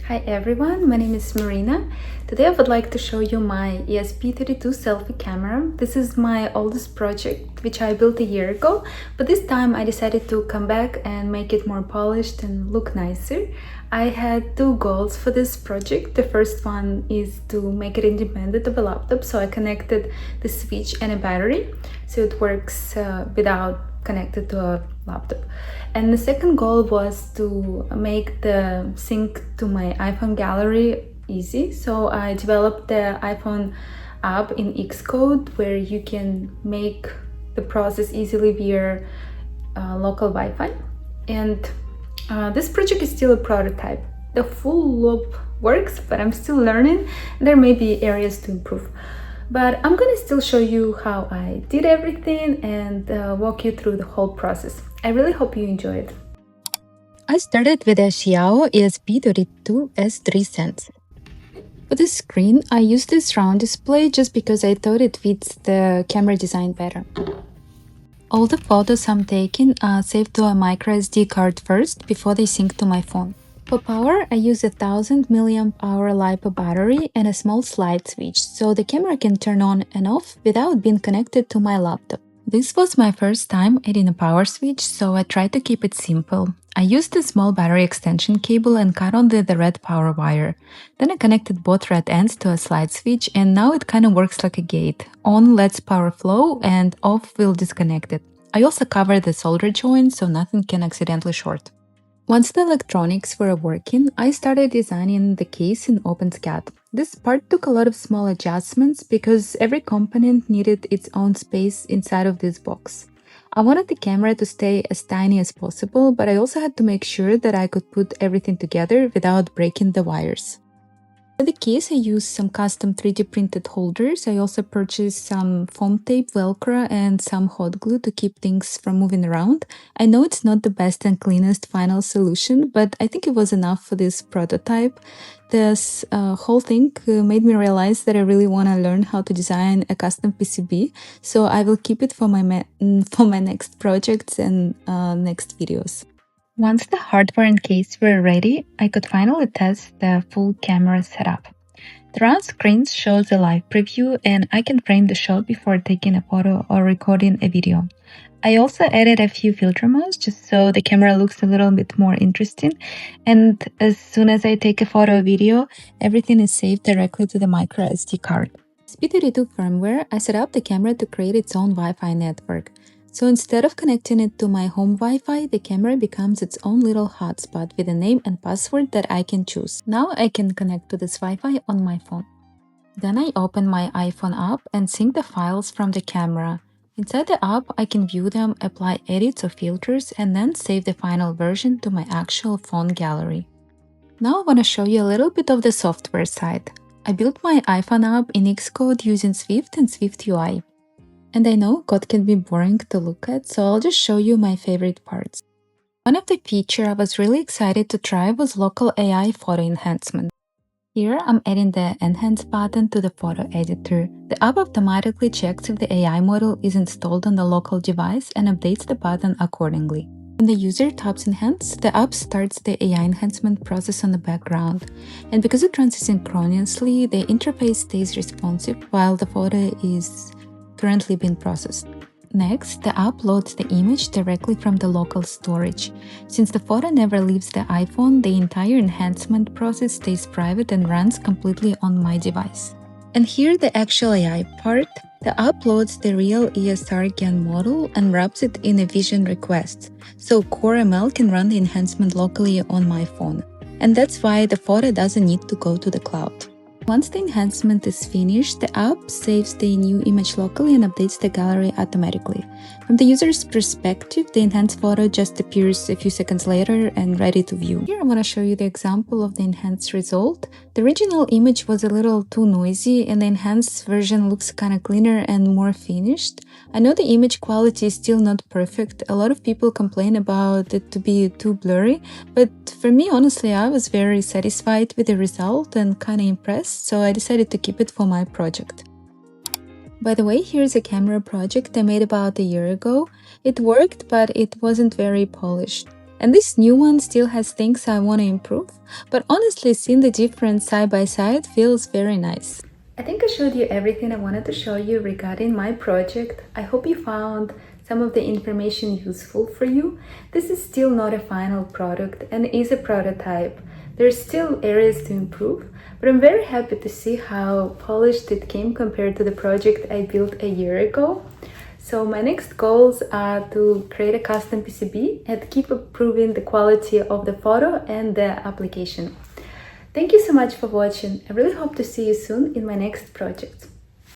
Hi everyone, my name is Marina. Today I would like to show you my ESP32 selfie camera. This is my oldest project, which I built a year ago, but this time I decided to come back and make it more polished and look nicer. I had two goals for this project. The first one is to make it independent of a laptop, so I connected the switch and a battery, so it works without connected to a laptop. And the second goal was to make the sync to my iPhone gallery easy. So I developed the iPhone app in Xcode where you can make the process easily via local Wi-Fi. And this project is still a prototype. The full loop works, but I'm still learning. There may be areas to improve. But I'm gonna still show you how I did everything and walk you through the whole process. I really hope you enjoy it. I started with a XIAO ESP32S3 Sense. For the screen, I used this round display just because I thought it fits the camera design better. All the photos I'm taking are saved to a microSD card first before they sync to my phone. For power, I use a 1000 mAh LiPo battery and a small slide switch, so the camera can turn on and off without being connected to my laptop. This was my first time adding a power switch, so I tried to keep it simple. I used a small battery extension cable and cut onto the red power wire. Then I connected both red ends to a slide switch, and now it kind of works like a gate. On lets power flow and off will disconnect it. I also covered the solder joint so nothing can accidentally short. Once the electronics were working, I started designing the case in OpenSCAD. This part took a lot of small adjustments because every component needed its own space inside of this box. I wanted the camera to stay as tiny as possible, but I also had to make sure that I could put everything together without breaking the wires. For the case, I used some custom 3D printed holders. I also purchased some foam tape, Velcro, and some hot glue to keep things from moving around. I know it's not the best and cleanest final solution, but I think it was enough for this prototype. This whole thing made me realize that I really want to learn how to design a custom PCB, so I will keep it for my next projects and next videos. Once the hardware and case were ready, I could finally test the full camera setup. The round screen shows a live preview, and I can frame the shot before taking a photo or recording a video. I also added a few filter modes just so the camera looks a little bit more interesting, and as soon as I take a photo or video, everything is saved directly to the microSD card. ESP32 firmware, I set up the camera to create its own Wi-Fi network. So instead of connecting it to my home Wi-Fi, the camera becomes its own little hotspot with a name and password that I can choose. Now I can connect to this Wi-Fi on my phone. Then I open my iPhone app and sync the files from the camera. Inside the app, I can view them, apply edits or filters, and then save the final version to my actual phone gallery. Now I want to show you a little bit of the software side. I built my iPhone app in Xcode using Swift and SwiftUI. And I know code can be boring to look at, so I'll just show you my favorite parts. One of the features I was really excited to try was local AI photo enhancement. Here I'm adding the Enhance button to the photo editor. The app automatically checks if the AI model is installed on the local device and updates the button accordingly. When the user taps Enhance, the app starts the AI enhancement process on the background. And because it runs synchronously, the interface stays responsive while the photo is currently being processed. Next, the app loads the image directly from the local storage. Since the photo never leaves the iPhone, the entire enhancement process stays private and runs completely on my device. And here the actual AI part. The app loads the Real-ESRGAN model and wraps it in a vision request, so Core ML can run the enhancement locally on my phone. And that's why the photo doesn't need to go to the cloud. Once the enhancement is finished, the app saves the new image locally and updates the gallery automatically. From the user's perspective, the enhanced photo just appears a few seconds later and ready to view. Here I want to show you the example of the enhanced result. The original image was a little too noisy and the enhanced version looks kind of cleaner and more finished. I know the image quality is still not perfect. A lot of people complain about it to be too blurry, but for me, honestly, I was very satisfied with the result and kind of impressed, so I decided to keep it for my project. By the way, here's a camera project I made about a year ago. It worked, but it wasn't very polished. And this new one still has things I want to improve, but honestly, seeing the difference side by side feels very nice. I think I showed you everything I wanted to show you regarding my project. I hope you found some of the information useful for you. This is still not a final product and is a prototype. There's still areas to improve, but I'm very happy to see how polished it came compared to the project I built a year ago. So my next goals are to create a custom PCB and keep improving the quality of the photo and the application. Thank you so much for watching. I really hope to see you soon in my next project.